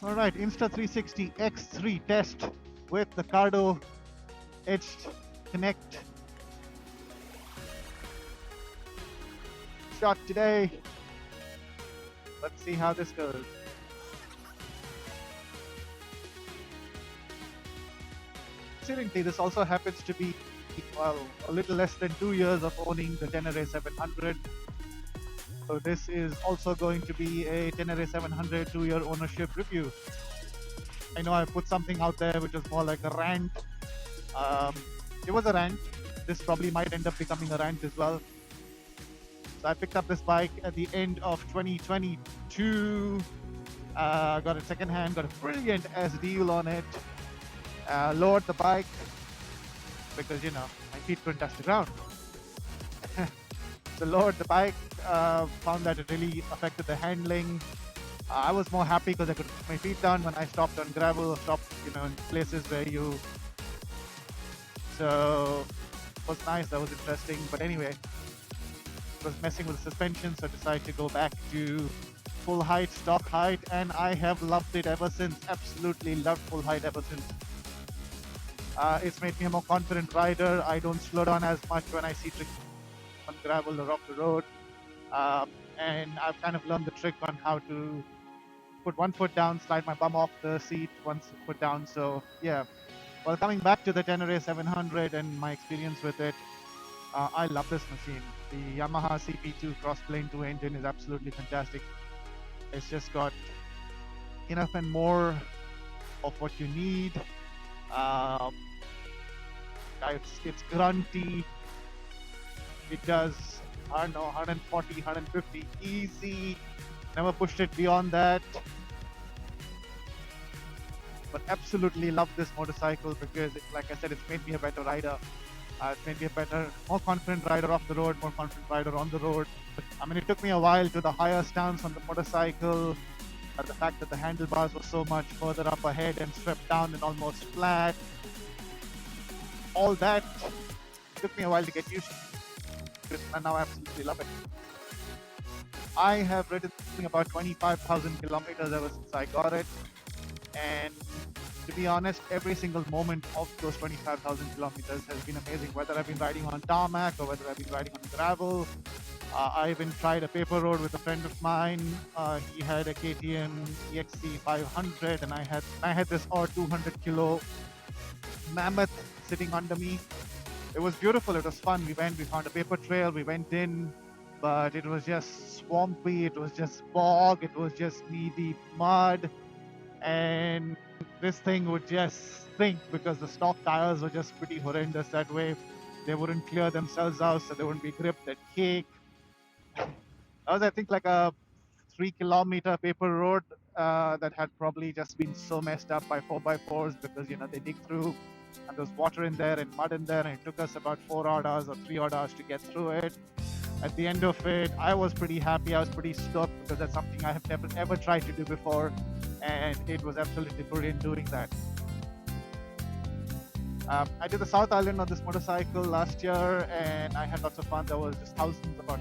All right, Insta 360 X3 test with the Cardo Edge Connect shot today. Let's see how this goes. Incidentally, this also happens to be, well, a little less than 2 years of owning the Tenere 700. So this is also going to be a Tenere 700 2-year ownership review. I know I put something out there which was more like a rant. It was a rant. This probably might end up becoming a rant as well. So I picked up this bike at the end of 2022. Got it secondhand, got a brilliant ass deal on it. Lowered the bike because, my feet couldn't touch the ground. So lowered the bike, found that it really affected the handling. I was more happy because I could put my feet down when I stopped on gravel, stopped, in places where you. So it was nice, that was interesting. But anyway, it was messing with the suspension, so I decided to go back to full height, stock height, and I have loved it ever since. Absolutely loved full height ever since. It's made me a more confident rider. I don't slow down as much when I see tricks on gravel or off the road. And I've kind of learned the trick on how to put one foot down, slide my bum off the seat, one foot down. So yeah. Well, coming back to the Tenere 700 and my experience with it, I love this machine. The Yamaha CP2 cross-plane 2 engine is absolutely fantastic. It's just got enough and more of what you need. It's grunty. It does, I don't know, 140, 150 easy. Never pushed it beyond that. But absolutely love this motorcycle because, like I said, it's made me a better rider. It's made me a better, more confident rider off the road, more confident rider on the road. I mean, it took me a while to the higher stance on the motorcycle. The fact that the handlebars were so much further up ahead and swept down and almost flat. All that took me a while to get used to, and now I absolutely love it. I have ridden about 25,000 kilometers ever since I got it, and to be honest, every single moment of those 25,000 kilometers has been amazing, whether I've been riding on tarmac or whether I've been riding on gravel. I even tried a paper road with a friend of mine. He had a KTM EXC 500 and I had this 200 kilo mammoth sitting under me. It was beautiful, it was fun. We found a paper trail, we went in, but it was just swampy, it was just bog, it was just knee-deep mud, and this thing would just sink because the stock tires were just pretty horrendous that way. They wouldn't clear themselves out, so they wouldn't be gripped and kick. That was, I think, like a 3-kilometer paper road that had probably just been so messed up by 4x4s because, they dig through and there's water in there and mud in there, and it took us about 4 odd hours or 3 odd hours to get through it. At the end of it, I was pretty happy. I was pretty stoked because that's something I have never ever tried to do before, and it was absolutely brilliant doing that. I did the South Island on this motorcycle last year, and I had lots of fun. There was just thousands, about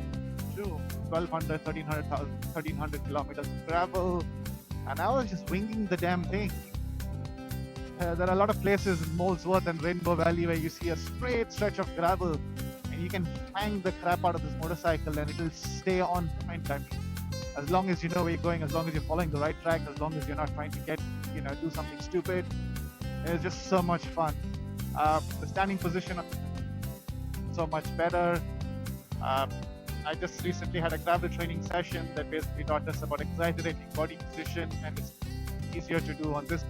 1,200, 1,300 kilometers of gravel, and I was just winging the damn thing. There are a lot of places in Molesworth and Rainbow Valley where you see a straight stretch of gravel, and you can hang the crap out of this motorcycle and it'll stay on point. I mean, as long as you know where you're going, as long as you're following the right track, as long as you're not trying to do something stupid, it's just so much fun. The standing position is so much better. I just recently had a gravel training session that basically taught us about exaggerating body position, and it's easier to do on this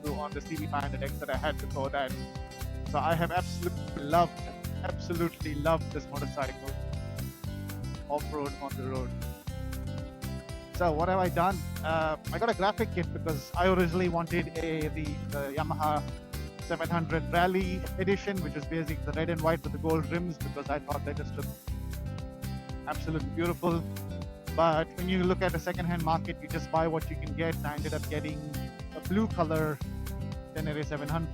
CB500X that I had before that. So I have absolutely loved this motorcycle off-road, on the road. So what have I done? I got a graphic kit because I originally wanted the Yamaha 700 Rally Edition, which is basically the red and white with the gold rims, because I thought they just looked absolutely beautiful. But when you look at the second-hand market, you just buy what you can get. And I ended up getting a blue color Tenere 700.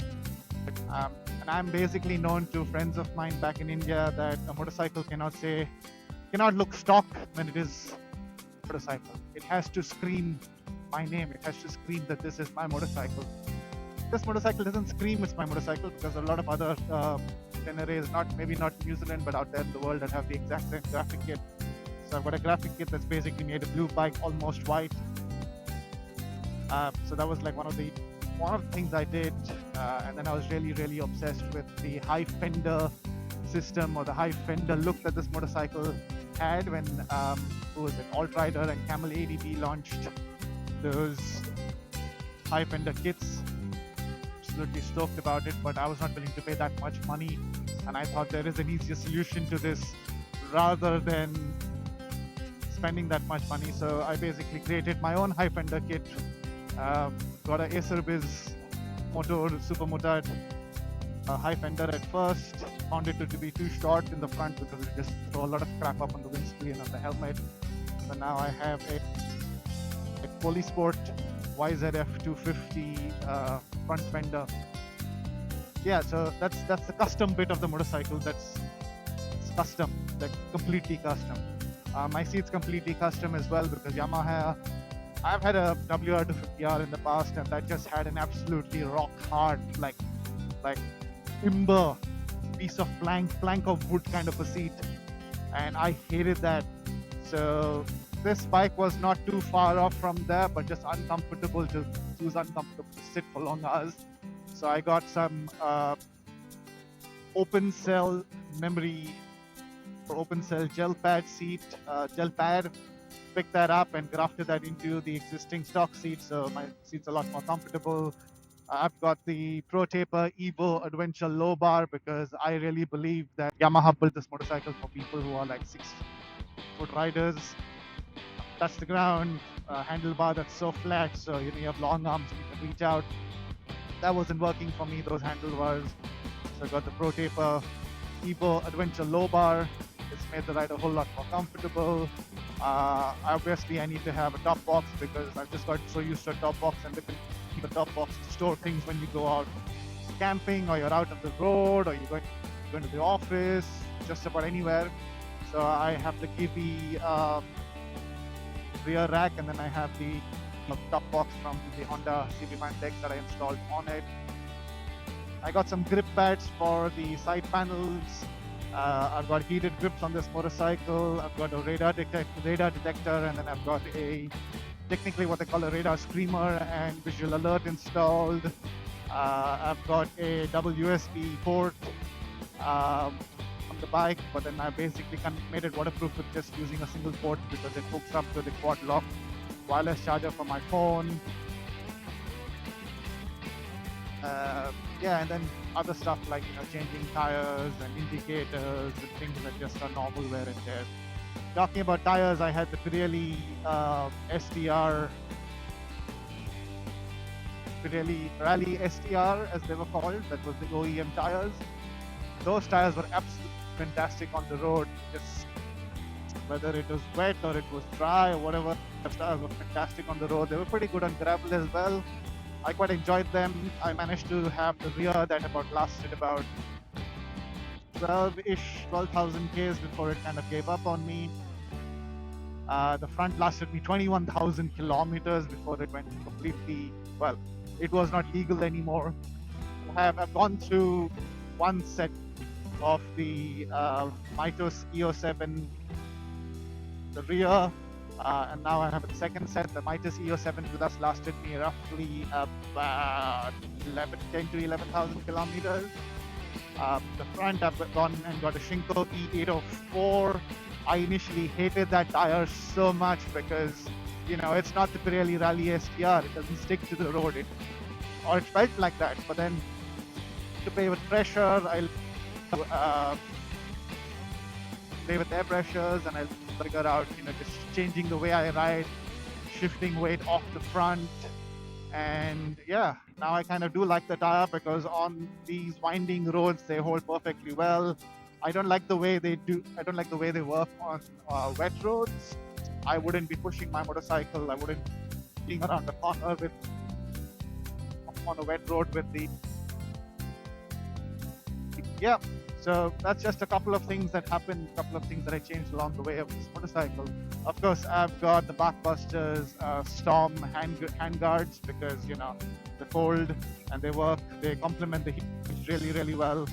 And I'm basically known to friends of mine back in India that a motorcycle cannot look stock when it is a motorcycle. It has to scream my name. It has to scream that this is my motorcycle. This motorcycle doesn't scream it's my motorcycle because a lot of other Teneres, maybe not New Zealand, but out there in the world that have the exact same graphic kit. So I've got a graphic kit that's basically made a blue bike almost white. So that was like one of the things I did, and then I was really obsessed with the high fender system or the high fender look that this motorcycle had when who was it, Alt Rider and Camel ADB launched those high fender kits. Absolutely stoked about it, but I was not willing to pay that much money, and I thought there is an easier solution to this rather than spending that much money. So I basically created my own high fender kit. Got a Acer Biz Motor Super Motard high fender at first. Found it to be too short in the front because it just throw a lot of crap up on the windscreen and the helmet. So now I have a Polysport YZF 250 front fender. Yeah, so that's the custom bit of the motorcycle. It's custom, like completely custom. My seat's completely custom as well because Yamaha. I've had a WR250R in the past, and that just had an absolutely rock hard, like timber piece of plank of wood kind of a seat, and I hated that. So this bike was not too far off from there, but just uncomfortable to sit for long hours. So I got some open cell memory or open cell gel pad seat, gel pad. Picked that up and grafted that into the existing stock seat, so my seat's a lot more comfortable. I've got the Pro Taper Evo Adventure low bar because I really believe that Yamaha built this motorcycle for people who are like 6-foot riders. Touch the ground, handlebar that's so flat, so you have long arms, you can reach out. That wasn't working for me, those handlebars. So I got the Pro Taper Evo Adventure low bar. It's made the ride a whole lot more comfortable. Obviously, I need to have a top box because I've just got so used to a top box, and the top box to store things when you go out camping or you're out on the road or you're going to the office, just about anywhere. So I have the Kiwi rear rack, and then I have the top box from the Honda CB Mantex that I installed on it. I got some grip pads for the side panels. I've got heated grips on this motorcycle. I've got a radar detector, and then I've got technically what they call a radar screamer and visual alert installed. I've got a double USB port on the bike, but then I basically made it waterproof with just using a single port because it hooks up to the quad lock wireless charger for my phone. And then other stuff like changing tires and indicators and things that just are normal wear and tear. Talking about tires, I had the Pirelli Rally STR as they were called. That was the OEM tires. Those tires were absolutely fantastic on the road. Just whether it was wet or it was dry or whatever, the tires were fantastic on the road. They were pretty good on gravel as well. I quite enjoyed them. I managed to have the rear that lasted about 12,000 Ks before it kind of gave up on me. The front lasted me 21,000 kilometers before it went completely, it was not legal anymore. I've gone through one set of the Mitos EO7, the rear, and now I have a second set. The Mitos EO7 with us lasted me roughly about 10 to 11,000 kilometers. The front, I've gone and got a Shinko E804. I initially hated that tire so much because, it's not the Pirelli Rally STR. It doesn't stick to the road. It felt like that. But then to play with pressure, I'll play with air pressures, and I'll figure out, just changing the way I ride, shifting weight off the front. And yeah, now I kind of do like the tire because on these winding roads, they hold perfectly well. I don't like the way they work on wet roads. I wouldn't be pushing my motorcycle. I wouldn't be around the corner on a wet road with the. Yeah, so that's just a couple of things that happened, a couple of things that I changed along the way of this motorcycle. Of course, I've got the Blockbusters Storm hand guards because they're cold and they complement the heat really really well.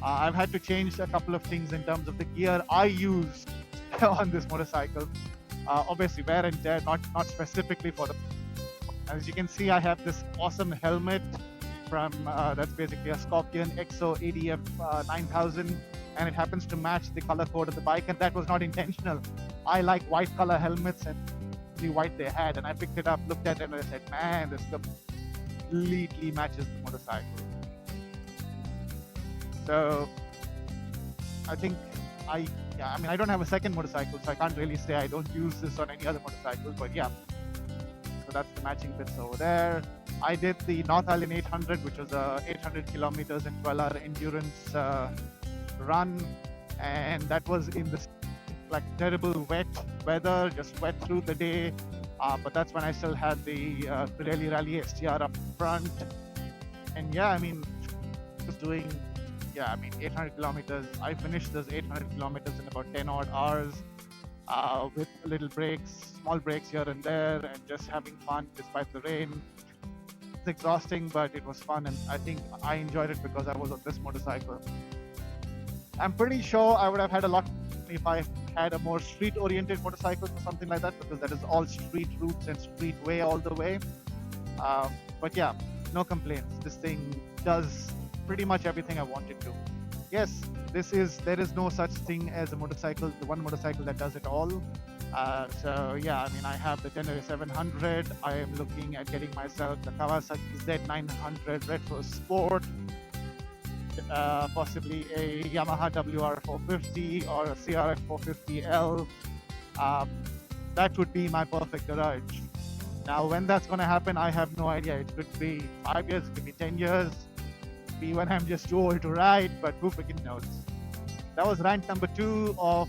I've had to change a couple of things in terms of the gear I use on this motorcycle. Obviously, wear and tear, not specifically for the. As you can see, I have this awesome helmet from that's basically a Scorpion XO ADF 9000, and it happens to match the color code of the bike, and that was not intentional. I like white color helmets, and the white they had, and I picked it up, looked at it, and I said, man, this completely matches the motorcycle. So I think I don't have a second motorcycle, so I can't really say I don't use this on any other motorcycles, but yeah. So that's the matching bits over there. I did the North Island 800, which was a 800 kilometers and 12-hour endurance run, and that was in the terrible wet weather, just wet through the day. But that's when I still had the Pirelli Rally STR up front, and just doing 800 kilometers. I finished those 800 kilometers in about 10 odd hours. With little breaks, small breaks here and there, and just having fun despite the rain. It's exhausting, but it was fun, and I think I enjoyed it because I was on this motorcycle. I'm pretty sure I would have had a lot if I had a more street-oriented motorcycle or something like that, because that is all street routes and street way all the way. But yeah, no complaints. This thing does pretty much everything I wanted to. Yes, there is no such thing as a motorcycle, the one motorcycle that does it all. So yeah, I have the Tenere 700. I am looking at getting myself the Kawasaki Z900 Retro Sport, possibly a Yamaha WR450 or a CRF 450L. That would be my perfect garage. Now, when that's going to happen, I have no idea. It could be 5 years, it could be 10 years, it could be when I'm just too old to ride, but who freaking knows. That was rant number 2 of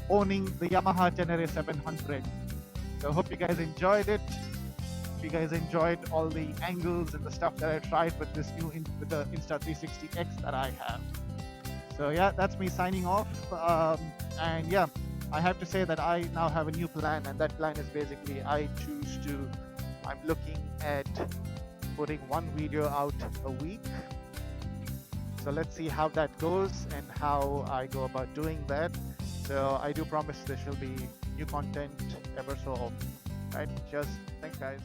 owning the Yamaha Tenere 700. So hope you guys enjoyed it. If you guys enjoyed all the angles and the stuff that I tried with this with the Insta 360X that I have. So yeah, that's me signing off. And yeah, I have to say that I now have a new plan, and that plan is basically I'm looking at putting one video out a week. So let's see how that goes and how I go about doing that. So I do promise there shall be new content ever so often. Right? Cheers. Thanks, guys.